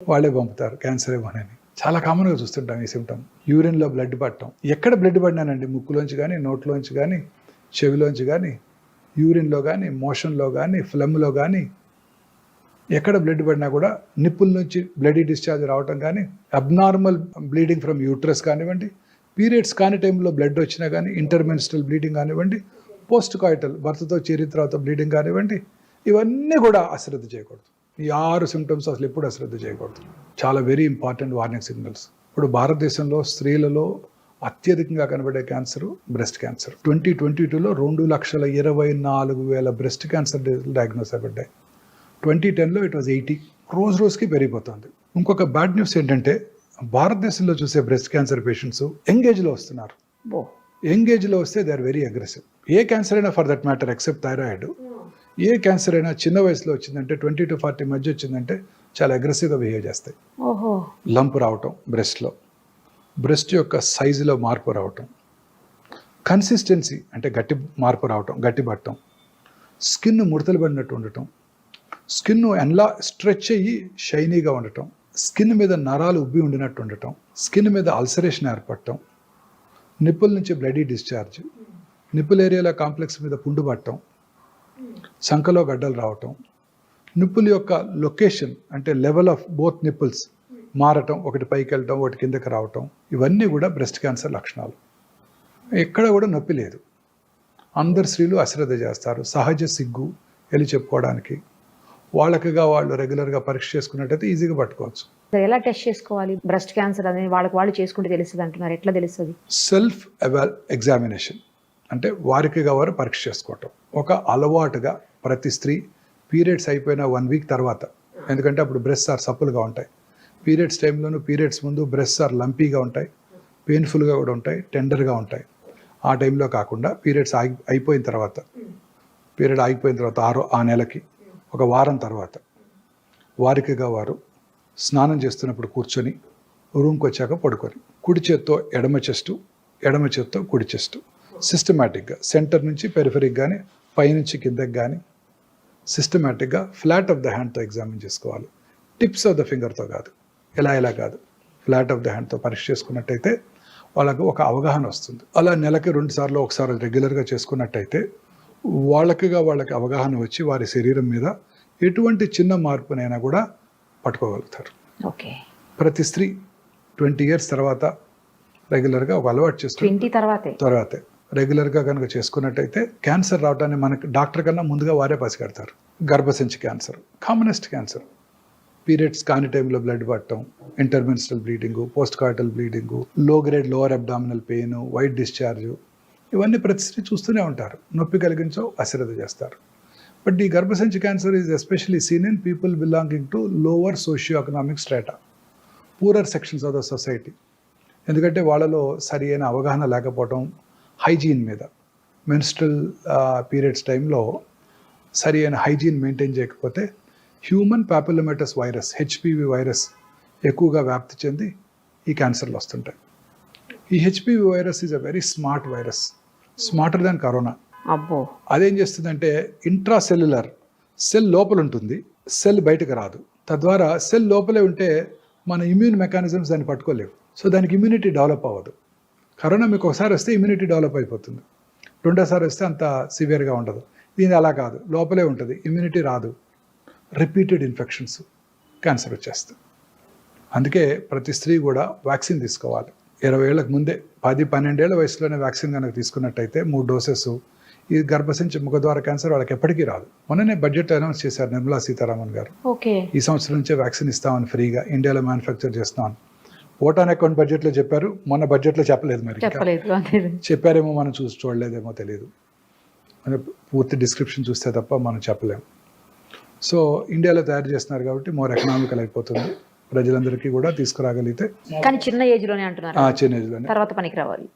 వాళ్ళే పంపుతారు క్యాన్సర్ ఏమోనని. చాలా కామన్గా చూస్తుంటాం ఈ సిమ్టమ్. యూరిన్లో బ్లడ్ పట్టడం. ఎక్కడ బ్లడ్ పడినానండి, ముక్కులోంచి కానీ, నోట్లోంచి కానీ, చెవిలోంచి కానీ, యూరిన్లో కానీ, మోషన్లో కానీ, ఫ్లమ్లో కానీ, ఎక్కడ బ్లడ్ పడినా కూడా నిప్పుల నుంచి బ్లడీ డిశ్చార్జ్ రావటం కానీ, అబ్నార్మల్ బ్లీడింగ్ ఫ్రమ్ యూట్రస్ కానివ్వండి, పీరియడ్స్ కాని టైంలో బ్లడ్ వచ్చినా కానీ, ఇంటర్మెన్స్ట్రల్ బ్లీడింగ్ కానివ్వండి, పోస్ట్ కాయిటల్ భర్తతో చేరిన తర్వాత బ్లీడింగ్ కానివ్వండి, ఇవన్నీ కూడా అశ్రద్ధ చేయకూడదు. ఈ 6 సిమ్టమ్స్ అసలు ఎప్పుడు అశ్రద్ధ చేయకూడదు. చాలా వెరీ ఇంపార్టెంట్ వార్నింగ్ సిగ్నల్స్. ఇప్పుడు భారతదేశంలో స్త్రీలలో అత్యధికంగా కనబడే క్యాన్సర్ బ్రెస్ట్ క్యాన్సర్. 2022లో 2,24,000 బ్రెస్ట్ క్యాన్సర్ డయాగ్నోస్ అయ్యాయి. 2010లో ఇట్ వాజ్ 80. రోజుకి పెరిగిపోతుంది. ఇంకొక బ్యాడ్ న్యూస్ ఏంటంటే, భారతదేశంలో చూసే బ్రెస్ట్ క్యాన్సర్ పేషెంట్స్ యంగేజ్లో వస్తున్నారు. యంగేజ్లో వస్తే దే ఆర్ వెరీ అగ్రెసివ్. ఏ క్యాన్సర్ అయినా for that matter except thyroid, ఏ క్యాన్సర్ అయినా చిన్న వయసులో వచ్చిందంటే 20 to 40 మధ్య వచ్చిందంటే చాలా అగ్రెసివ్గా బిహేవ్ చేస్తాయి. లంప్ రావటం బ్రెస్ట్లో, బ్రెస్ట్ యొక్క సైజులో మార్పు రావటం, కన్సిస్టెన్సీ అంటే గట్టి మార్పు రావటం, గట్టి పట్టడం, స్కిన్ ముడతలు పడినట్టు ఉండటం, స్కిన్ స్ట్రెచ్ అయ్యి షైనీగా ఉండటం, స్కిన్ మీద నరాలు ఉబ్బి ఉండినట్టు ఉండటం, స్కిన్ మీద అల్సరేషన్ ఏర్పడటం, నిప్పుల నుంచి బ్లడీ డిశ్చార్జ్, నిప్పుల్ ఏరియాలో కాంప్లెక్స్ మీద పుండు పట్టడం, సంకలో గడ్డలు రావటం, నిప్పుల యొక్క లొకేషన్ అంటే లెవెల్ ఆఫ్ బోత్ నిప్పుల్స్ మారటం, ఒకటి పైకి వెళ్ళటం, ఒకటి కిందకి రావటం, ఇవన్నీ కూడా బ్రెస్ట్ క్యాన్సర్ లక్షణాలు. ఎక్కడ కూడా నొప్పి లేదు. అందరు స్త్రీలు అశ్రద్ధ చేస్తారు. సహజ సిగ్గు వెళ్ళి చెప్పుకోవడానికి. వాళ్ళకిగా వాళ్ళు రెగ్యులర్గా పరీక్ష చేసుకున్నట్టయితే ఈజీగా పట్టుకోవచ్చు. ఎలా టెస్ట్ చేసుకోవాలి బ్రెస్ట్ క్యాన్సర్ అనేది? వాళ్ళు చేసుకుంటే తెలుస్తుంది అంటున్నారు. ఎట్లా తెలుస్తుంది? సెల్ఫ్ ఎగ్జామినేషన్ అంటే వారికిగా వారు పరీక్ష చేసుకోవటం. ఒక అలవాటుగా ప్రతి స్త్రీ పీరియడ్స్ అయిపోయిన 1 వీక్ తర్వాత, ఎందుకంటే అప్పుడు బ్రెస్ట్ ఆర్ సప్పులుగా ఉంటాయి. పీరియడ్స్ టైంలోనూ పీరియడ్స్ ముందు బ్రెస్ట్ ఆర్ లంపీగా ఉంటాయి, పెయిన్ఫుల్గా కూడా ఉంటాయి, టెండర్గా ఉంటాయి. ఆ టైంలో కాకుండా పీరియడ్స్ అయిపోయిన తర్వాత, పీరియడ్ ఆగిపోయిన తర్వాత ఆ నెలకి 1 వారం తర్వాత వారికిగా వారు స్నానం చేస్తున్నప్పుడు కూర్చొని రూమ్కి వచ్చాక పడుకొని కుడి చేత్తో ఎడమ చెస్టు, ఎడమ చేత్తో కుడి చెస్టు సిస్టమేటిక్గా సెంటర్ నుంచి పెరిఫెరిక్ కానీ, పైనుంచి కిందకి కానీ సిస్టమేటిక్గా ఫ్లాట్ ఆఫ్ ద హ్యాండ్తో ఎగ్జామిన్ చేసుకోవాలి. టిప్స్ ఆఫ్ ద ఫింగర్తో కాదు, ఎలా కాదు, ఫ్లాట్ ఆఫ్ ద హ్యాండ్తో పరీక్ష చేసుకున్నట్టయితే వాళ్ళకు ఒక అవగాహన వస్తుంది. అలా నెలకి 2 సార్లు ఒకసారి రెగ్యులర్గా చేసుకున్నట్టయితే వాళ్ళకి అవగాహన వచ్చి వారి శరీరం మీద ఎటువంటి చిన్న మార్పునైనా కూడా పట్టుకోగలుగుతారు. ఓకే. ప్రతి స్త్రీ 20 years తర్వాత రెగ్యులర్గా ఒక అలవాటు చేసుకుంటే తర్వాతే రెగ్యులర్గా కనుక చేసుకున్నట్టయితే క్యాన్సర్ రావడాన్ని మనకి డాక్టర్ కన్నా ముందుగా వారే పసిగడతారు. గర్భసంచి క్యాన్సర్ కామనెస్ట్ క్యాన్సర్. పీరియడ్స్ కాని టైంలో బ్లడ్ పట్టడం, intermenstrual bleeding, post coital bleeding, low grade lower abdominal pain, white discharge, ఇవన్నీ ప్రతి స్త్రీ చూస్తూనే ఉంటారు. నొప్పి కలిగించో అశ్రద్ధ చేస్తారు. బట్ ఈ గర్భసంచి cancer is especially seen in people belonging to lower socio economic strata, poorer sections of the society. ఎందుకంటే వాళ్ళలో సరి అయిన అవగాహన లేకపోవటం, హైజీన్ మీద, మెన్స్ట్రల్ పీరియడ్స్ టైంలో సరి అయిన హైజీన్ మెయింటైన్ చేయకపోతే హ్యూమన్ పాపిలోమేటస్ వైరస్, HPV వైరస్ ఎక్కువగా వ్యాప్తి చెంది ఈ క్యాన్సర్లు వస్తుంటాయి. ఈ HPV virus is a very smart virus, smarter than corona. అదేం చేస్తుందంటే ఇంట్రాసెల్యులర్ సెల్ లోపల ఉంటుంది, సెల్ బయటకు రాదు. తద్వారా సెల్ లోపలే ఉంటే మన ఇమ్యూన్ మెకానిజమ్స్ దాన్ని పట్టుకోలేవు. సో దానికి ఇమ్యూనిటీ డెవలప్ అవ్వదు. కరోనా మీకు ఒకసారి వస్తే ఇమ్యూనిటీ డెవలప్ అయిపోతుంది, రెండోసారి వస్తే అంత సివియర్గా ఉండదు. దీని అలా కాదు, లోపలే ఉంటుంది, ఇమ్యూనిటీ రాదు, రిపీటెడ్ ఇన్ఫెక్షన్స్, క్యాన్సర్ వచ్చేస్తుంది. అందుకే ప్రతి స్త్రీ కూడా వ్యాక్సిన్ తీసుకోవాలి. 20 ఏళ్ళకు ముందే, 10-12 ఏళ్ల వయసులోనే వ్యాక్సిన్ కనుక తీసుకున్నట్టయితే 3 డోసెస్ ఈ గర్భసంచి ముఖద్వార క్యాన్సర్ వాళ్ళకి ఎప్పటికీ రాదు. మొన్ననే బడ్జెట్ అనౌన్స్ చేశారు నిర్మలా సీతారామన్ గారు. ఈ సంవత్సరం నుంచే వ్యాక్సిన్ ఇస్తామని ఫ్రీగా ఇండియాలో మ్యానుఫ్యాక్చర్ చేస్తున్నాం. ఓట్ ఆన్ అకౌంట్ బడ్జెట్లో చెప్పారు, మొన్న బడ్జెట్లో చెప్పలేదు. మరి చెప్పారేమో, మనం చూడలేదేమో తెలియదు. పూర్తి డిస్క్రిప్షన్ చూస్తే తప్ప మనం చెప్పలేము. సో ఇండియాలో తయారు చేస్తున్నారు కాబట్టి మోర్ ఎకనామికల్ అయిపోతుంది, ప్రజలందరికీ కూడా తీసుకురాగలిగితే. కానీ చిన్న ఏజ్లోనే అంటున్నారు, చిన్న ఏజ్లోనే. తర్వాత పనికి రావాలి.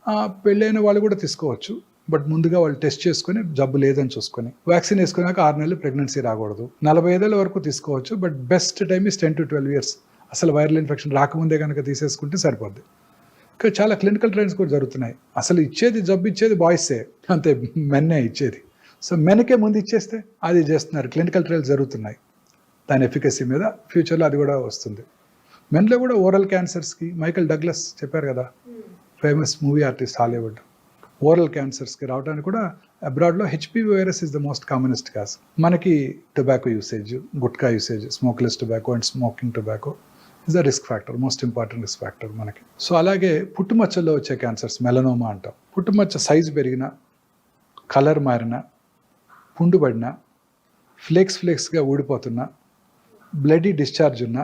పెళ్ళైన వాళ్ళు కూడా తీసుకోవచ్చు, బట్ ముందుగా వాళ్ళు టెస్ట్ చేసుకుని జబ్బు లేదని చూసుకొని వ్యాక్సిన్ వేసుకున్నాక 6 నెలలు ప్రెగ్నెన్సీ రాకూడదు. 45 ఏళ్ళ వరకు తీసుకోవచ్చు, but best time is 10 to 12 years. అసలు వైరల్ ఇన్ఫెక్షన్ రాకముందే కనుక తీసేసుకుంటే సరిపోద్ది. ఇంకా చాలా క్లినికల్ ట్రయల్స్ కూడా జరుగుతున్నాయి. అసలు జబ్బు ఇచ్చేది బాయ్సే, అంతే, మెన్నే ఇచ్చేది. సో మెన్కే ముందు ఇచ్చేస్తే అది చేస్తున్నారు. క్లినికల్ ట్రయల్స్ జరుగుతున్నాయి దాని ఎఫికసీ మీద. ఫ్యూచర్లో అది కూడా వస్తుంది. మెన్లో కూడా ఓరల్ క్యాన్సర్స్కి మైకల్ డగ్లస్ చెప్పారు కదా, famous movie artist Hollywood, oral క్యాన్సర్స్కి రావడానికి కూడా అబ్రాడ్లో HPV virus is the most commonest cause. మనకి tobacco usage, gutka usage, smokeless tobacco and smoking tobacco is the risk factor, most important risk factor మనకి. So అలాగే పుట్టుమచ్చల్లో వచ్చే క్యాన్సర్స్, మెలనోమా అంటాం. పుట్టుమచ్చ సైజు పెరిగిన, కలర్ మారిన, పుండుబడిన, ఫ్లేక్స్గా ఊడిపోతున్న, బ్లడీ డిశ్చార్జ్ ఉన్న,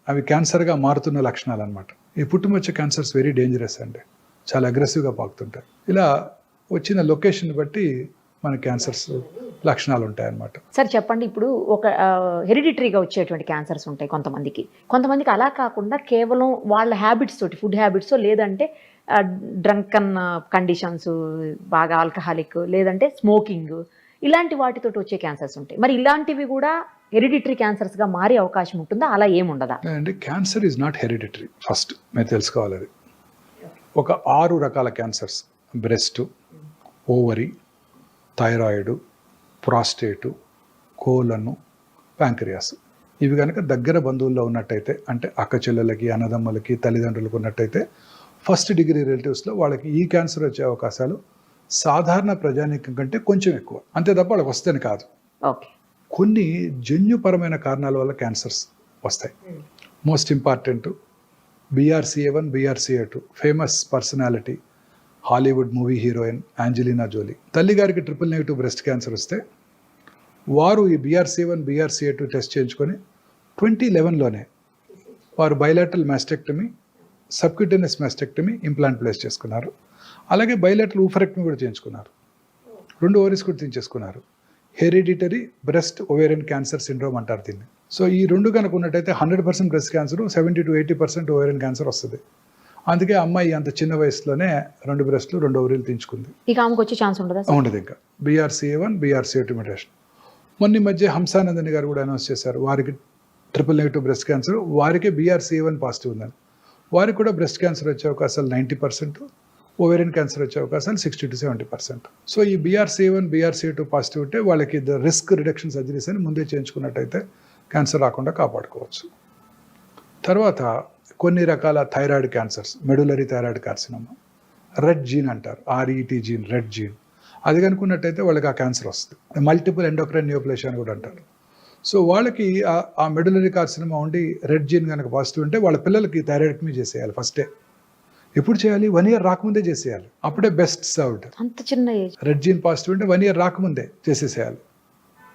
అవి క్యాన్సర్గా మారుతున్న లక్షణాలు అనమాట. ఈ పుట్టుమచ్చ క్యాన్సర్స్ వెరీ డేంజరస్ అండి, చాలా అగ్రెసివ్గా పాకుతుంటాయి. ఇలా వచ్చిన లొకేషన్ బట్టి మన క్యాన్సర్స్ లక్షణాలు ఉంటాయి అన్నమాట. సార్ చెప్పండి, ఇప్పుడు ఒక హెరిడిటరీగా వచ్చేటువంటి క్యాన్సర్స్ ఉంటాయి కొంతమందికి అలా కాకుండా కేవలం వాళ్ళ హ్యాబిట్స్ తోటి, ఫుడ్ హ్యాబిట్స్ లేదంటే డ్రంకన్ కండిషన్స్, బాగా ఆల్కహాలిక్, లేదంటే స్మోకింగ్, ఇలాంటి వాటితోటి వచ్చే క్యాన్సర్స్ ఉంటాయి. మరి ఇలాంటివి కూడా హెరిడిటరీ క్యాన్సర్స్గా మారే అవకాశం ఉంటుందా, అలా ఏముండదా? అండి, cancer is not hereditary, first మీరు తెలుసుకోవాలి. అది ఒక 6 రకాల క్యాన్సర్స్: బ్రెస్ట్, ఓవరీ, థైరాయిడ్, ప్రాస్టేటు, కోలను, ప్యాంక్రియాస్. ఇవి కనుక దగ్గర బంధువుల్లో ఉన్నట్టయితే, అంటే అక్క చెల్లెలకి, అన్నదమ్ములకి, తల్లిదండ్రులకు ఉన్నట్టయితే, ఫస్ట్ డిగ్రీ రిలేటివ్స్లో వాళ్ళకి ఈ క్యాన్సర్ వచ్చే అవకాశాలు సాధారణ ప్రజానీకం కంటే కొంచెం ఎక్కువ. అంతే తప్ప వాళ్ళకి వస్తేనే కాదు. ఓకే, కొన్ని జన్యుపరమైన కారణాల వల్ల క్యాన్సర్స్ వస్తాయి. Most important BRCA1, BRCA2, famous personality Hollywood movie heroine Angelina Jolie. తల్లిగారికి ట్రిపుల్-నెగటివ్ బ్రెస్ట్ క్యాన్సర్ వస్తే వారు ఈ BRCA1, BRCA2 టెస్ట్ చేయించుకొని 2011లోనే వారు bilateral mastectomy, subcutaneous mastectomy, implant place చేసుకున్నారు. అలాగే బైలాటరల్ ఊఫరెక్టమీ కూడా చేయించుకున్నారు. 2 ఓవరీస్ కూడా తీయించేసుకున్నారు. Hereditary breast ovarian cancer syndrome అంటారు దీన్ని. సో ఈ 2 కనుక ఉన్నట్టయితే 100% breast cancer, 70 to 80% ovarian cancer వస్తుంది. అందుకే అమ్మాయి అంత చిన్న వయసులోనే 2 బ్రెస్ట్లు, 2 ఓవరీలు తీయించుకుంది. ఇక ఆమెకు వచ్చే ఛాన్స్ ఉండదా? ఉండదు. ఇంకా BRCA1, BRCA2 మ్యుటేషన్. మొన్న మధ్య హంసానందని గారు కూడా అనౌన్స్ చేశారు, వారికి ట్రిపుల్-నెగటివ్ బ్రెస్ట్ క్యాన్సర్, వారికే BRCA1 పాజిటివ్ ఉందని. వారికి కూడా బ్రెస్ట్ క్యాన్సర్ వచ్చే అవకాశాలు 90%, ఓవేరియన్ క్యాన్సర్ వచ్చే అవకాశాలు 60 to 70%. సో ఈ BRCA1, BRCA2 పాజిటివ్ ఉంటే వాళ్ళకి ద రిస్క్ రిడక్షన్ సర్జరీస్ అని ముందే చేయించుకున్నట్టయితే క్యాన్సర్ రాకుండా కాపాడుకోవచ్చు. తర్వాత కొన్ని రకాల thyroid cancers, medullary thyroid carcinoma, RET gene అంటారు, RET జీన్, రెడ్ జీన్, అది కనుక్కున్నట్టయితే వాళ్ళకి ఆ క్యాన్సర్ వస్తుంది. మల్టిపుల్ ఎండోక్రైన్ నియోప్లేషియా అని కూడా అంటారు. సో వాళ్ళకి ఆ మెడులరీ కార్సినోమా ఉండి రెడ్ జీన్ కనుక పాజిటివ్ ఉంటే వాళ్ళ పిల్లలకి థైరాయిడెక్టమీ చేసేయాలి ఫస్టే. ఎప్పుడు చేయాలి? 1 year రాకముందే చేసేయాలి, అప్పుడే బెస్ట్ సర్వ్డ్. అంత చిన్న ఏజ్. రెడ్ జీన్ పాజిటివ్ ఉంటే 1 year రాకముందే చేసేసేయాలి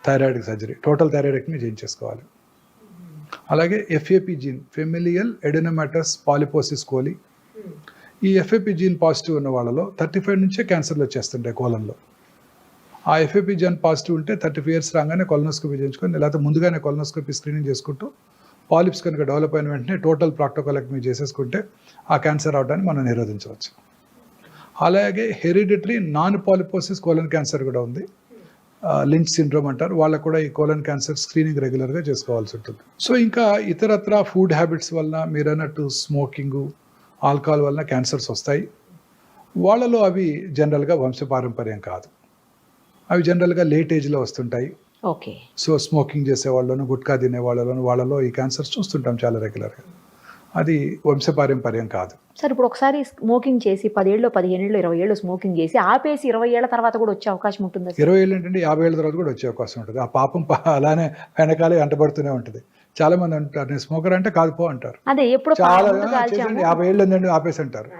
థైరాయిడ్ సర్జరీ, టోటల్ థైరాయిడెక్టమీ చేయించేసుకోవాలి. అలాగే FAP gene, familial adenomatous polyposis coli, ఈ FAP జీన్ పాజిటివ్ ఉన్న వాళ్ళలో 35 నుంచే క్యాన్సర్లు వచ్చేస్తుంటాయి కోలంలో. ఆ FAP జీన్ పాజిటివ్ ఉంటే 35 years రాగానే కొలనోస్కోపీ చేయించుకొని, లేకపోతే ముందుగానే కొలనోస్కోపీ స్క్రీనింగ్ చేసుకుంటూ పాలిప్స్ కనుక డెవలప్ అయిన వెంటనే టోటల్ ప్రాక్టోకోలెక్టమీ చేసేసుకుంటే ఆ క్యాన్సర్ అవడాన్ని మనం నిరోధించవచ్చు. అలాగే hereditary non polyposis colon cancer కూడా ఉంది, లించ్ సిండ్రోమ్ అంటారు. వాళ్ళకు కూడా ఈ కోలన్ క్యాన్సర్ స్క్రీనింగ్ రెగ్యులర్గా చేసుకోవాల్సి ఉంటుంది. సో ఇంకా ఇతరత్ర ఫుడ్ హ్యాబిట్స్ వలన, మీరు అన్నట్టు స్మోకింగ్, ఆల్కహాల్ వలన క్యాన్సర్స్ వస్తాయి. వాళ్ళలో అవి జనరల్గా వంశపారంపర్యం కాదు, అవి జనరల్గా లేట్ ఏజ్లో వస్తుంటాయి. ఓకే. సో స్మోకింగ్ చేసే వాళ్ళను, గుట్కా తినే వాళ్ళలో ఈ క్యాన్సర్స్ చూస్తుంటాం చాలా రెగ్యులర్గా. అది వంశపారంపర్యం కాదు. సార్ ఇప్పుడు ఒకసారి స్మోకింగ్ చేసి 10 ఏళ్ళు, 15 ఏళ్ళు, 20 ఏళ్ళు స్మోకింగ్ చేసి ఆపేసి 20 ఏళ్ల తర్వాత కూడా వచ్చే అవకాశం ఉంటుందా? 20 ఏళ్ళు ఏంటంటే 50 ఏళ్ళ తర్వాత కూడా వచ్చే అవకాశం ఉంటుంది. ఆ పాపం అలానే వెనకాలే వెంటబడుతూనే ఉంటుంది. చాలా మంది అంటారు, నేను స్మోకర్ అంటే కాదు పో అంటారు. అదే ఎప్పుడు చాలా 50 ఏళ్ళు ఉందండి ఆపేసి అంటారు.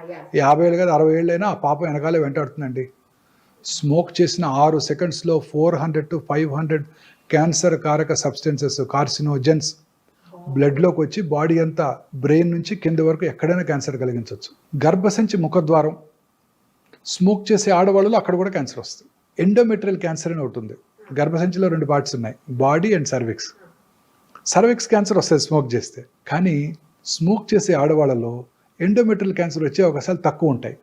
50 ఏళ్ళు కాదు 60 ఏళ్ళైనా ఆ పాపం వెనకాలే వెంటాడుతుందండి. స్మోక్ చేసిన 6 secondsలో 400 to 500 క్యాన్సర్ కారక సబ్స్టెన్సెస్, కార్సినోజెన్స్ బ్లడ్లోకి వచ్చి బాడీ అంతా బ్రెయిన్ నుంచి కింద వరకు ఎక్కడైనా క్యాన్సర్ కలిగించవచ్చు. గర్భసంచి ముఖద్వారం, స్మోక్ చేసే ఆడవాళ్ళలో అక్కడ కూడా క్యాన్సర్ వస్తుంది. ఎండోమెట్రియల్ క్యాన్సర్ అని ఒకటి ఉంది. గర్భసంచిలో 2 parts ఉన్నాయి, body and cervix. Cervix cancer వస్తుంది స్మోక్ చేస్తే, కానీ స్మోక్ చేసే ఆడవాళ్ళలో ఎండోమెట్రియల్ క్యాన్సర్ వచ్చే అవకాశాలు తక్కువ ఉంటాయి.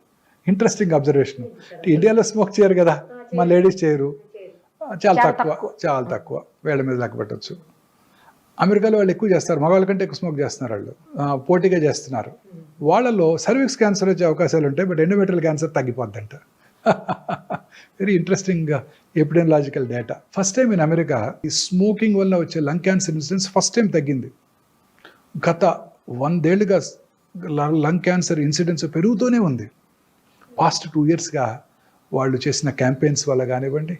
Interesting observation. ఇండియాలో స్మోక్ చేయరు కదా, మన లేడీస్ చేయరు, చాలా తక్కువ వేళ్ళ మీద లెక్క పెట్టచ్చు. అమెరికాలో వాళ్ళు ఎక్కువ చేస్తారు, మగవాళ్ళ కంటే ఎక్కువ స్మోక్ చేస్తున్నారు, వాళ్ళు పోటీగా చేస్తున్నారు. వాళ్ళలో సర్విక్స్ క్యాన్సర్ వచ్చే అవకాశాలు ఉంటాయి, బట్ ఎండోమెట్రియల్ క్యాన్సర్ తగ్గిపోద్దంట. Very interesting epidemiological data. First time in America ఈ స్మోకింగ్ వల్ల వచ్చే lung cancer incidence first time తగ్గింది. గత 100 ఏళ్ళుగా లంగ్ క్యాన్సర్ ఇన్సిడెన్స్ పెరుగుతూనే ఉంది. పాస్ట్ 2 ఇయర్స్గా వాళ్ళు చేసిన క్యాంపెయిన్స్ వల్ల కానివ్వండి,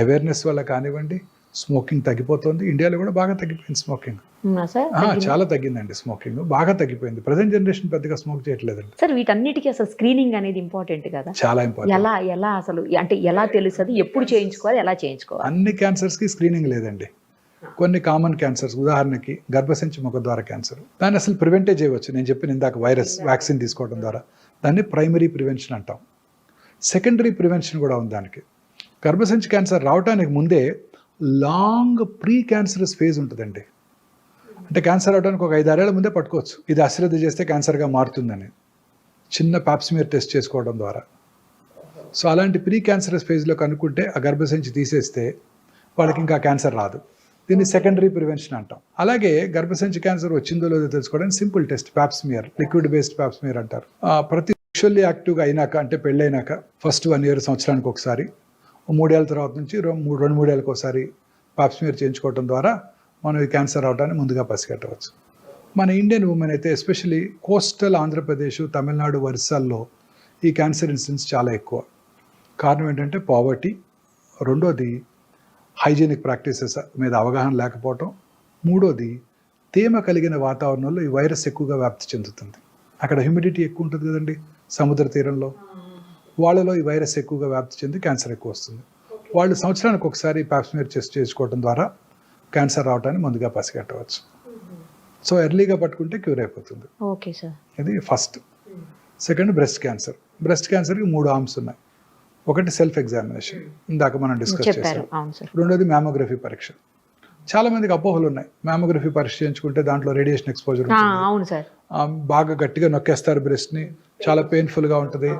అవేర్నెస్ వల్ల కానివ్వండి, స్మోకింగ్ తగ్గిపోతుంది. ఇండియాలో కూడా బాగా తగ్గిపోయింది స్మోకింగ్. చాలా తగ్గిందండి స్మోకింగ్, బాగా తగ్గిపోయింది. ప్రజెంట్ జనరేషన్ పెద్దగా స్మోక్ చేయట్లేదండి. సార్ వీటన్నిటికీ అసలు స్క్రీనింగ్ అనేది ఇంపార్టెంట్ కదా, చాలా ఇంపార్టెంట్. ఎలా అసలు అంటే ఎలా తెలుస్తుంది, ఎప్పుడు చేయించుకోవాలి, ఎలా చేయించుకోవాలి? అన్ని క్యాన్సర్స్కి స్క్రీనింగ్ లేదండి. కొన్ని కామన్ క్యాన్సర్స్, ఉదాహరణకి గర్భసంచి ముఖద్వార క్యాన్సర్, దాన్ని అసలు ప్రివెంటే చేయవచ్చు. నేను చెప్పిన ఇందాక వైరస్ వ్యాక్సిన్ తీసుకోవడం ద్వారా, దాన్ని ప్రైమరీ ప్రివెన్షన్ అంటాం. సెకండరీ ప్రివెన్షన్ కూడా ఉంది దానికి. గర్భసంచి క్యాన్సర్ రావడానికి ముందే లాంగ్ ప్రీ క్యాన్సరస్ ఫేజ్ ఉంటుందండి. అంటే క్యాన్సర్ అవడానికి ఒక 5-6 ఏళ్ల ముందే పట్టుకోవచ్చు, ఇది అశ్రద్ధ చేస్తే క్యాన్సర్గా మారుతుందని, చిన్న పాప్స్మియర్ టెస్ట్ చేసుకోవడం ద్వారా. సో అలాంటి ప్రీ క్యాన్సరస్ ఫేజ్లో కనుక్కుంటే ఆ గర్భసంచి తీసేస్తే వాళ్ళకి ఇంకా క్యాన్సర్ రాదు. దీన్ని సెకండరీ ప్రివెన్షన్ అంటాం. అలాగే గర్భసంచి క్యాన్సర్ వచ్చిందో లేదో తెలుసుకోవడానికి simple test Pap smear, liquid based Pap smear అంటారు. ప్రతి సెక్షువల్లీ యాక్టివ్గా అయినాక, అంటే పెళ్ళైనాక ఫస్ట్ 1 ఇయర్, సంవత్సరానికి ఒకసారి, 3 ఏళ్ళ తర్వాత నుంచి 2-3 ఏళ్ళకి ఒకసారి పాప్స్మియర్ చేయించుకోవడం ద్వారా మనం ఈ క్యాన్సర్ అవడాన్ని ముందుగా పసిగట్టవచ్చు. మన ఇండియన్ ఉమెన్ అయితే ఎస్పెషలీ కోస్టల్ ఆంధ్రప్రదేశ్, తమిళనాడు, ఒరిస్సాల్లో ఈ క్యాన్సర్ ఇన్సిడెన్స్ చాలా ఎక్కువ. కారణం ఏంటంటే పావర్టీ, రెండోది హైజీనిక్ ప్రాక్టీసెస్ మీద అవగాహన లేకపోవటం, మూడోది తేమ కలిగిన వాతావరణంలో ఈ వైరస్ ఎక్కువగా వ్యాప్తి చెందుతుంది. అక్కడ హ్యూమిడిటీ ఎక్కువ ఉంటుంది కదండి సముద్ర తీరంలో, వాళ్ళలో ఈ వైరస్ ఎక్కువగా వ్యాప్తి చెంది క్యాన్సర్ ఎక్కువ వస్తుంది. వాళ్ళు సంవత్సరానికి ఒకసారి పాప్స్మియర్ టెస్ట్ చేసుకోవడం ద్వారా క్యాన్సర్ రావడాన్ని ముందుగా పసిగట్టవచ్చు. సో ఎర్లీగా పట్టుకుంటే క్యూర్ అయిపోతుంది. Okay sir. ఇది first. Second breast cancer. Breast క్యాన్సర్కి 3 ఆర్మ్స్ ఉన్నాయి. ఒకటి సెల్ఫ్ ఎగ్జామినేషన్, ఇందాక మనం డిస్కస్ చేసాం. రెండోది మ్యామోగ్రఫీ పరీక్ష. చాలా మందికి అపోహలు ఉన్నాయి, మ్యామోగ్రఫీ పరీక్ష చేయించుకుంటే దాంట్లో రేడియేషన్ ఎక్స్పోజర్ ఉంటుంది, బాగా గట్టిగా నొక్కేస్తారు బ్రెస్ట్ని, చాలా పెయిన్ఫుల్గా ఉంటుంది.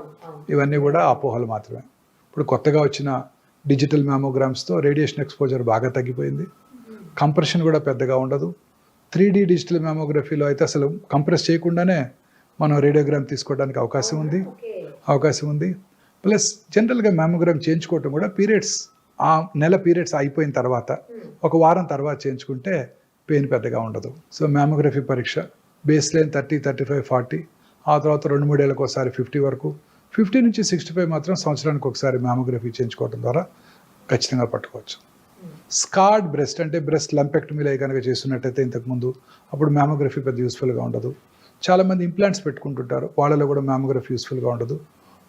ఇవన్నీ కూడా అపోహలు మాత్రమే. ఇప్పుడు కొత్తగా వచ్చిన డిజిటల్ మ్యామోగ్రామ్స్తో రేడియేషన్ ఎక్స్పోజర్ బాగా తగ్గిపోయింది, కంప్రెషన్ కూడా పెద్దగా ఉండదు. 3D డిజిటల్ మ్యామోగ్రఫీలో అయితే అసలు కంప్రెస్ చేయకుండానే మనం రేడియోగ్రామ్ తీసుకోవడానికి అవకాశం ఉంది. ప్లస్ జనరల్గా మ్యామోగ్రామ్ చేయించుకోవటం కూడా పీరియడ్స్, ఆ నెల పీరియడ్స్ అయిపోయిన తర్వాత 1 వారం తర్వాత చేయించుకుంటే పెయిన్ పెద్దగా ఉండదు. సో మ్యామోగ్రఫీ పరీక్ష బేస్ లైన్ 30, 35, 40, ఆ తర్వాత 2-3 ఏళ్ళకి ఒకసారి 50 వరకు, 50 నుంచి 65 మాత్రం సంవత్సరానికి ఒకసారి మ్యామోగ్రఫీ చేయించుకోవడం ద్వారా ఖచ్చితంగా పట్టుకోవచ్చు. స్కార్డ్ బ్రెస్ట్, అంటే బ్రెస్ట్ లంపెక్టమీలో కనుక చేస్తున్నట్టయితే ఇంతకుముందు, అప్పుడు మ్యామోగ్రఫీ పెద్ద యూస్ఫుల్గా ఉండదు. చాలామంది ఇంప్లాంట్స్ పెట్టుకుంటుంటారు, వాళ్ళలో కూడా మ్యామోగ్రఫీ యూస్ఫుల్గా ఉండదు.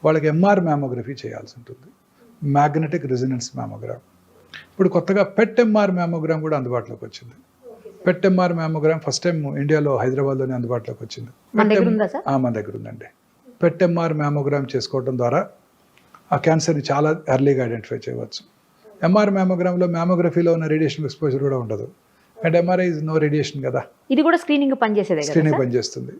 వాళ్ళకి MR మ్యామోగ్రఫీ చేయాల్సి ఉంటుంది, మ్యాగ్నెటిక్ రెజొనెన్స్ మ్యామోగ్రామ్. ఇప్పుడు కొత్తగా పెట్ MR మ్యామోగ్రామ్ కూడా అందుబాటులోకి వచ్చింది. పెట్ MR మ్యామోగ్రామ్ ఫస్ట్ టైం ఇండియాలో హైదరాబాద్లోనే అందుబాటులోకి వచ్చింది. మన దగ్గర ఉందండి. పెట్ MR మ్యామోగ్రామ్ చేసుకోవడం ద్వారా ఆ క్యాన్సర్ని చాలా ఎర్లీగా ఐడెంటిఫై చేయవచ్చు. MR మ్యామోగ్రామ్లో మ్యామోగ్రఫీలో ఉన్న రేడియేషన్ ఎక్స్పోజర్ కూడా ఉండదు, and MRI is no radiation కదా. ఇది కూడా స్క్రీనింగ్ పనిచేస్తుంది.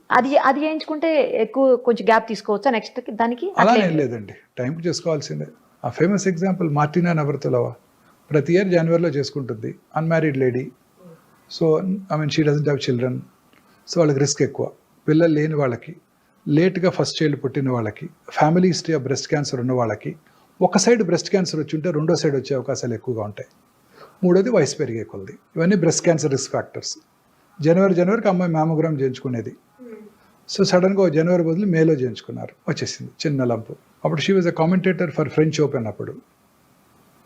అది చేయించుకుంటే ఎక్కువ కొంచెం గ్యాప్ తీసుకోవచ్చా నెక్స్ట్ దానికి? అలా ఏం లేదండి, టైంకి చేసుకోవాల్సిందే. ఆ ఫేమస్ ఎగ్జాంపుల్ మార్టినా నవరతులవా, ప్రతి ఇయర్ జనవరిలో చేసుకుంటుంది, unmarried lady. So she doesn't have children. So వాళ్ళకి రిస్క్ ఎక్కువ. పిల్లలు లేని వాళ్ళకి, లేట్గా ఫస్ట్ చైల్డ్ పుట్టిన వాళ్ళకి, family history of breast cancer ఉన్న వాళ్ళకి, ఒక సైడ్ బ్రెస్ట్ క్యాన్సర్ వచ్చి ఉంటే రెండో సైడ్ వచ్చే అవకాశాలు ఎక్కువగా ఉంటాయి. మూడోది వయసు పెరిగే కొలది. ఇవన్నీ బ్రెస్ట్ క్యాన్సర్ రిస్క్ ఫ్యాక్టర్స్. జనవరికి అమ్మాయి మ్యామోగ్రామ్ చేయించుకునేది. సో సడన్గా జనవరి బదులు మేలో చేయించుకున్నారు, వచ్చేసింది చిన్న లంపు. అప్పుడు she was a commentator for French open అప్పుడు.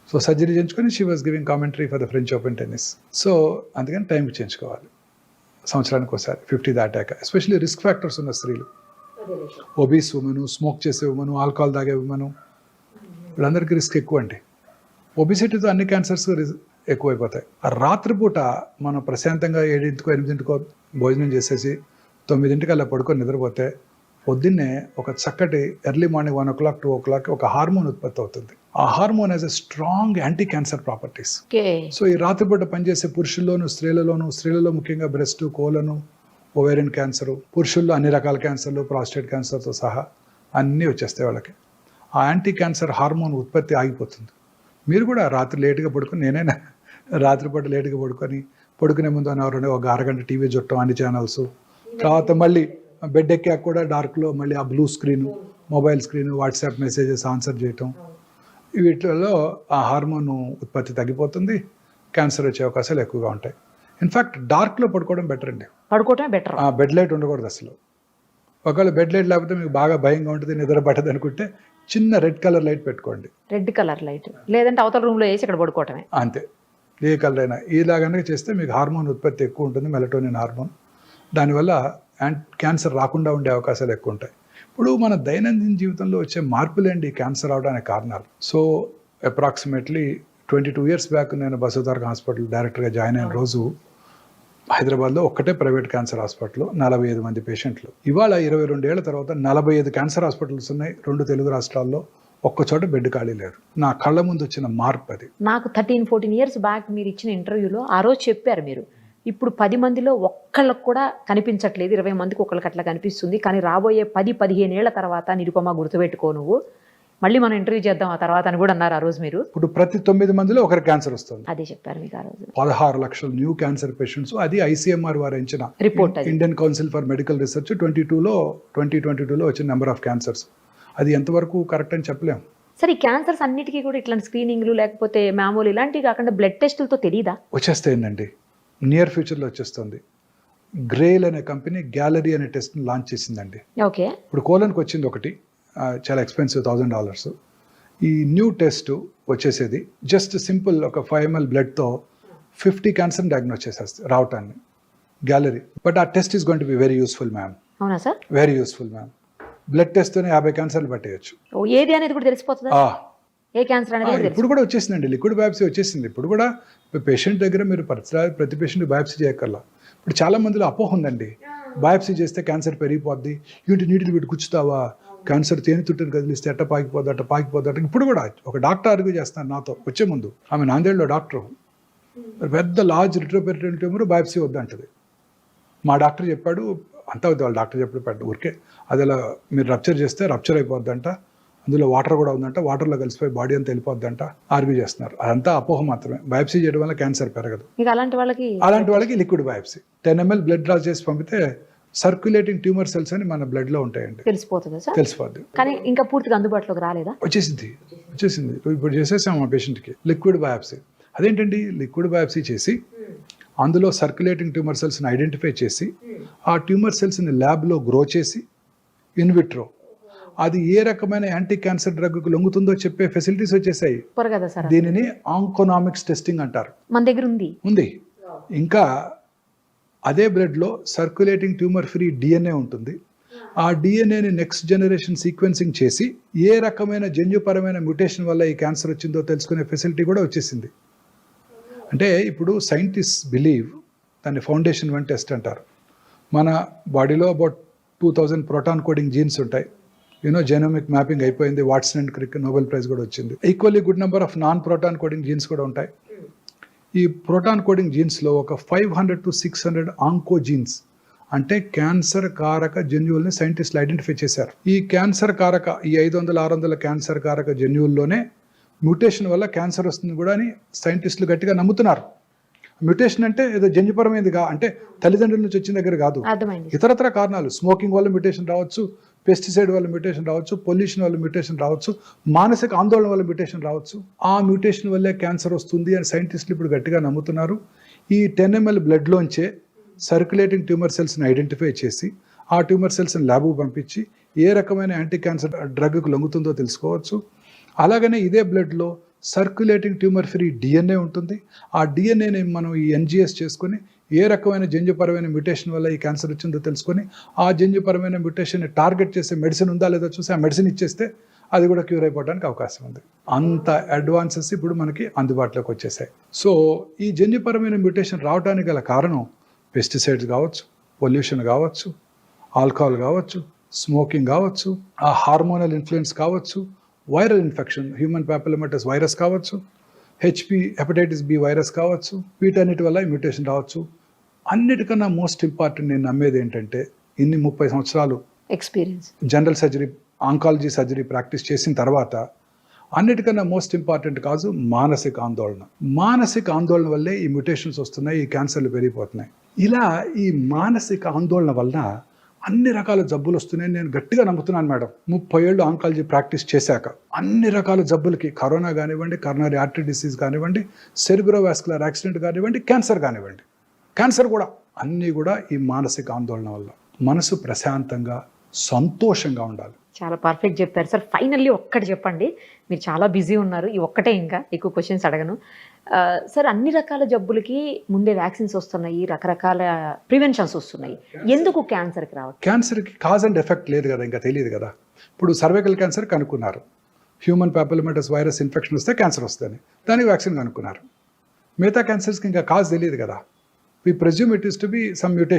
సో సర్జరీ చేయించుకొని she was giving commentary for the French open tennis. So అందుకని టైంకి చేయించుకోవాలి, సంవత్సరానికి ఒకసారి 50 దాటాక. ఎస్పెషల్లీ రిస్క్ ఫ్యాక్టర్స్ ఉన్న స్త్రీలు, ఒబీస్ ఉమెను, స్మోక్ చేసే ఉమెను, ఆల్కహాల్ తాగే ఉమెను, వీళ్ళందరికీ రిస్క్ ఎక్కువ అండి. ఒబిసిటీతో అన్ని క్యాన్సర్స్ ఎక్కువైపోతాయి. ఆ రాత్రిపూట మనం ప్రశాంతంగా 7-8కో 8కో భోజనం చేసేసి 9 అలా పడుకొని నిద్రపోతే పొద్దున్నే ఒక చక్కటి ఎర్లీ మార్నింగ్ 1 o'clock 2 o'clock ఒక హార్మోన్ ఉత్పత్తి అవుతుంది. ఆ hormone has a strong anti cancer properties. So ఈ రాత్రిపూట పనిచేసే పురుషుల్లోను స్త్రీలలో ముఖ్యంగా బ్రెస్ట్, కోలను, ఓవేరియన్ క్యాన్సరు, పురుషుల్లో అన్ని రకాల క్యాన్సర్లు, ప్రాస్టేట్ క్యాన్సర్తో సహా అన్నీ వచ్చేస్తాయి వాళ్ళకి. ఆ యాంటీ క్యాన్సర్ హార్మోన్ ఉత్పత్తి ఆగిపోతుంది. మీరు కూడా రాత్రి లేటుగా పడుకొని, నేనైనా రాత్రిపూట లేటుగా పడుకునే ముందు ఒక అరగంట టీవీ చుట్టం, అన్ని ఛానల్స్, తర్వాత మళ్ళీ బెడ్ ఎక్కాక కూడా డార్క్లో మళ్ళీ ఆ blue screen, mobile screen, WhatsApp messages answer చేయటం, వీటిలో ఆ హార్మోన్ ఉత్పత్తి తగ్గిపోతుంది, క్యాన్సర్ వచ్చే అవకాశాలు ఎక్కువగా ఉంటాయి. ఇన్ఫాక్ట్ డార్క్లో పడుకోవడం బెటర్ అండి. పడుకోవటమే బెటర్. బెడ్ లైట్ ఉండకూడదు అసలు. ఒకవేళ బెడ్ లైట్ లేకపోతే మీకు బాగా భయంగా ఉంటుంది, నిద్ర పట్టదు అనుకుంటే చిన్న రెడ్ కలర్ లైట్ పెట్టుకోండి. రెడ్ కలర్ లైట్, లేదంటే అవతల రూమ్లో వేసి ఇక్కడ పడుకోవటమే. అంతే, ఏ కలర్ అయినా. ఇలా కనుక చేస్తే మీకు హార్మోన్ ఉత్పత్తి ఎక్కువ ఉంటుంది, మెలటోనిన్ హార్మోన్. దానివల్ల క్యాన్సర్ రాకుండా ఉండే అవకాశాలు ఎక్కువ ఉంటాయి. ఇప్పుడు మన దైనందిన జీవితంలో వచ్చే మార్పులేండి క్యాన్సర్ అవడానికి కారణాలు. సో అప్రాక్సిమేట్లీ 22 years బ్యాక్ నేను బసవతారక హాస్పిటల్ డైరెక్టర్గా జాయిన్ అయిన రోజు హైదరాబాద్లో ఒక్కటే ప్రైవేట్ క్యాన్సర్ హాస్పిటల్, 45 మంది పేషెంట్లు. ఇవాళ 22 ఏళ్ల తర్వాత 45 క్యాన్సర్ హాస్పిటల్స్ ఉన్నాయి 2 తెలుగు రాష్ట్రాల్లో. ఒక్కచోట బెడ్ ఖాళీ లేదు. నా కళ్ళ ముందు వచ్చిన మార్పు అది. నాకు 13-14 years బ్యాక్ మీరు ఇచ్చిన ఇంటర్వ్యూలో ఆ రోజు చెప్పారు మీరు, ఇప్పుడు 10 మందిలో ఒక్కళ్ళకు కూడా కనిపించట్లేదు, 20 మందికి ఒక్కళ్ళకి అట్లా కనిపిస్తుంది, కానీ రాబోయే 10-15 ఏళ్ల తర్వాత నిరుపమ గుర్తుపెట్టుకో నువ్వు, మళ్ళీ మనం ఇంటర్వ్యూ చేద్దాం ఆ తర్వాత అని కూడా అన్నారు ఆ రోజు మీరు. ఇప్పుడు ప్రతి 9 మందిలో ఒకరికి క్యాన్సర్ వస్తుంది. అదే చెప్పారు మీకు ఆ రోజు. 16 లక్షల న్యూ క్యాన్సర్ పేషెంట్స్. అది ICMR వారు ఇచ్చిన report, Indian Council for Medical Research 2022లో వచ్చిన నెంబర్ ఆఫ్ క్యాన్సర్స్. అది ఎంతవరకు కరెక్ట్ అని చెప్పలేము. సరే, ఈ క్యాన్సర్స్ అన్నిటికీ కూడా ఇట్లాంటి స్క్రీనింగ్లు లేకపోతే మామూలు ఇలాంటివి కాకుండా బ్లడ్ టెస్టులతో తెలియదా? వచ్చేస్తాయండి, నియర్ ఫ్యూచర్లో వచ్చేస్తుంది. గ్రేల్ అనే కంపెనీ గ్యాలరీ అనే టెస్ట్ని లాంచ్ చేసిందండి. ఓకే. ఇప్పుడు కోలన్కి వచ్చింది ఒకటి, చాలా ఎక్స్పెన్సివ్, $1,000. ఈ న్యూ టెస్ట్ వచ్చేసేది జస్ట్ సింపుల్ ఒక 5 ml బ్లడ్తో 50 క్యాన్సర్ డయాగ్నోస్ చేసేస్తుంది రావటాన్ని, గ్యాలరీ. బట్ ఆ test is going to be very useful ma'am. అవునా sir? Very useful ma'am. Blood టెస్ట్తోనే 50 క్యాన్సర్లు పట్టేయచ్చు. ఏది అనేది కూడా తెలిసిపోతుందా? ఏ క్యాన్సర్ అనేది ఇప్పుడు కూడా వచ్చేసిందండి, లిక్విడ్ బయాప్సీ వచ్చేసింది. ఇప్పుడు కూడా పేషెంట్ దగ్గర మీరు ప్రతి పేషెంట్ బయాప్సీ చేయక్కర్లా. ఇప్పుడు చాలా మందిలో అపోహ ఉందండి, బయాప్సీ చేస్తే క్యాన్సర్ పెరిగిపోద్ది, ఏంటి నీటిని పెట్టి కూర్చుతావా, క్యాన్సర్ తేనె తుట్టిని కదిలిస్తే అట్ట పాకిపోద్ది. ఇప్పుడు కూడా ఒక డాక్టర్ ఆర్గ్యూ చేస్తాను నాతో వచ్చే ముందు. ఆమె నాందేడ్లో డాక్టర్, పెద్ద లార్జ్ రిట్రోపెరిటోనియల్ ట్యూమర్ బయాప్సీ వద్దంటది. మా డాక్టర్ చెప్పాడు, అంతా వద్దు, వాళ్ళ డాక్టర్ చెప్పాడు ఊరికే, అది అలా మీరు రప్చర్ చేస్తే రప్చర్ అయిపోద్దంట, అందులో వాటర్ కూడా ఉందంట, వాటర్లో కలిసిపోయి బాడీ అంతా వెళ్ళిపోద్దంట ఆర్గ్యూ చేస్తున్నారు. అదంతా అపోహ మాత్రమే. బయాప్సీ చేయడం వల్ల క్యాన్సర్ పెరగదు. అలాంటి వాళ్ళకి liquid biopsy 10 ml blood draw చేసి పంపితే సర్క్యులేటింగ్ ట్యూమర్ సెల్స్ అని మన బ్లడ్ లో ఉంటాయండి. తెలిసిపోద్ది. కానీ ఇంకా పూర్తిగా అందుబాటులోకి రాలేదా? వచ్చేసింది. ఇప్పుడు చేసేసాం మా పేషెంట్కి లిక్విడ్ బయాప్సీ. అదేంటండి, లిక్విడ్ బయాప్సీ చేసి అందులో సర్క్యులేటింగ్ ట్యూమర్ సెల్స్ని ఐడెంటిఫై చేసి ఆ ట్యూమర్ సెల్స్ని ల్యాబ్లో గ్రో చేసి ఇన్విట్రో అది ఏ రకమైన యాంటీ క్యాన్సర్ డ్రగ్కు లొంగుతుందో చెప్పే ఫెసిలిటీస్ వచ్చేసాయి. దీనిని ఆంకోనామిక్స్ టెస్టింగ్ అంటారు. మన దగ్గర ఉంది. ఇంకా అదే బ్లడ్లో సర్క్యులేటింగ్ ట్యూమర్ ఫ్రీ DNA ఉంటుంది. ఆ DNAని నెక్స్ట్ జనరేషన్ సీక్వెన్సింగ్ చేసి ఏ రకమైన జన్యుపరమైన మ్యూటేషన్ వల్ల ఈ క్యాన్సర్ వచ్చిందో తెలుసుకునే ఫెసిలిటీ కూడా వచ్చేసింది. అంటే ఇప్పుడు సైంటిస్ట్ బిలీవ్ దాన్ని ఫౌండేషన్ 1 టెస్ట్ అంటారు. మన బాడీలో అబౌట్ 2000 ప్రోటాన్ కోడింగ్ జీన్స్ ఉంటాయి. జెనోమిక్ మ్యాపింగ్ అయిపోయింది, Watson and Crick Nobel prize కూడా వచ్చింది. Equally good number of non proton coding jeans కూడా ఉంటాయి. ఈ ప్రోటాన్ కోడింగ్ జీన్స్లో ఒక 500 to 600 ఆంకోజీన్స్ అంటే క్యాన్సర్ కారక జన్యువుల్ని సైంటిస్టులు ఐడెంటిఫై చేశారు. ఈ క్యాన్సర్ కారక ఈ 500-600 క్యాన్సర్ కారక జన్యువుల్లోనే మ్యూటేషన్ వల్ల క్యాన్సర్ వస్తుంది కూడా అని సైంటిస్టులు గట్టిగా నమ్ముతున్నారు. మ్యూటేషన్ అంటే ఏదో జన్యుపరమైనదిగా, అంటే తల్లిదండ్రుల నుంచి వచ్చిన దగ్గర కాదు, ఇతరత్ర కారణాలు, స్మోకింగ్ వల్ల మ్యూటేషన్ రావచ్చు, పెస్టిసైడ్ వల్ల మ్యూటేషన్ రావచ్చు, పొల్యూషన్ వల్ల మ్యూటేషన్ రావచ్చు, మానసిక ఆందోళన వల్ల మ్యూటేషన్ రావచ్చు. ఆ మ్యూటేషన్ వల్లే క్యాన్సర్ వస్తుంది అని సైంటిస్టులు ఇప్పుడు గట్టిగా నమ్ముతున్నారు. ఈ 10 ml బ్లడ్లోంచే సర్క్యులేటింగ్ ట్యూమర్ సెల్స్ని ఐడెంటిఫై చేసి ఆ ట్యూమర్ సెల్స్ని ల్యాబ్కు పంపించి ఏ రకమైన యాంటీ క్యాన్సర్ డ్రగ్కు లొంగుతుందో తెలుసుకోవచ్చు. అలాగనే ఇదే బ్లడ్లో సర్క్యులేటింగ్ ట్యూమర్ ఫ్రీ DNA ఉంటుంది. ఆ DNAని మనం ఈ NGS చేసుకొని ఏ రకమైన జన్యుపరమైన మ్యూటేషన్ వల్ల ఈ క్యాన్సర్ వచ్చిందో తెలుసుకొని ఆ జన్యుపరమైన మ్యూటేషన్ని టార్గెట్ చేసే మెడిసిన్ ఉందా లేదో చూసి ఆ మెడిసిన్ ఇచ్చేస్తే అది కూడా క్యూర్ అయిపోవడానికి అవకాశం ఉంది. అంత అడ్వాన్సెస్ ఇప్పుడు మనకి అందుబాటులోకి వచ్చేసాయి. సో ఈ జన్యుపరమైన మ్యూటేషన్ రావడానికి గల కారణం పెస్టిసైడ్స్ కావచ్చు, పొల్యూషన్ కావచ్చు, ఆల్కహాల్ కావచ్చు, స్మోకింగ్ కావచ్చు, ఆ హార్మోనల్ ఇన్ఫ్లుయెన్స్ కావచ్చు, వైరల్ ఇన్ఫెక్షన్, హ్యూమన్ పాపిలోమాటస్ వైరస్ కావచ్చు, హెపటైటిస్ B వైరస్ కావచ్చు, వీటన్నిటి వల్ల మ్యూటేషన్ రావచ్చు. అన్నిటికన్నా మోస్ట్ ఇంపార్టెంట్ నేను నమ్మేది ఏంటంటే, ఇన్ని 30 సంవత్సరాలు experience general surgery, oncology surgery practice చేసిన తర్వాత అన్నిటికన్నా మోస్ట్ ఇంపార్టెంట్ కాదు మానసిక ఆందోళన. మానసిక ఆందోళన వల్లే ఈ మ్యూటేషన్స్ వస్తున్నాయి, ఈ క్యాన్సర్లు పెరిగిపోతున్నాయి. ఇలా ఈ మానసిక ఆందోళన వలన అన్ని రకాల జబ్బులు వస్తున్నాయని నేను గట్టిగా నమ్ముతున్నాను మేడం. 30 ఏళ్ళు ఆంకాలజీ ప్రాక్టీస్ చేశాక అన్ని రకాల జబ్బులకి, కరోనా కానివ్వండి, కరోనరీ ఆర్టరీ డిసీజ్ కానివ్వండి, సెరిబ్రోవాస్కులర్ యాక్సిడెంట్ కానివ్వండి, క్యాన్సర్ కానివ్వండి, క్యాన్సర్ కూడా. అన్నీ కూడా ఈ మానసిక ఆందోళన వల్ల. మనసు ప్రశాంతంగా సంతోషంగా ఉండాలి. చాలా పర్ఫెక్ట్ చెప్పారు సార్. ఫైనల్లీ ఒక్కటి చెప్పండి, మీరు చాలా బిజీ ఉన్నారు, ఈ ఒక్కటే, ఇంకా ఎక్కువ క్వశ్చన్స్ అడగను. సార్, అన్ని రకాల జబ్బులకి ముందే వ్యాక్సిన్స్ వస్తున్నాయి, రకరకాల ప్రివెన్షన్స్ వస్తున్నాయి, ఎందుకు క్యాన్సర్కి రావట్లేదు? క్యాన్సర్కి కాజ్ అండ్ ఎఫెక్ట్ లేదు కదా, ఇంకా తెలియదు కదా. ఇప్పుడు సర్వైకల్ క్యాన్సర్ కనుక్కున్నారు, హ్యూమన్ పాపిలోమాటస్ వైరస్ ఇన్ఫెక్షన్ వస్తే క్యాన్సర్ వస్తుంది, దానికి వ్యాక్సిన్ కనుక్కున్నారు. మిగతా క్యాన్సర్స్కి ఇంకా కాజ్ తెలియదు కదా. We presume it is to be some mutation.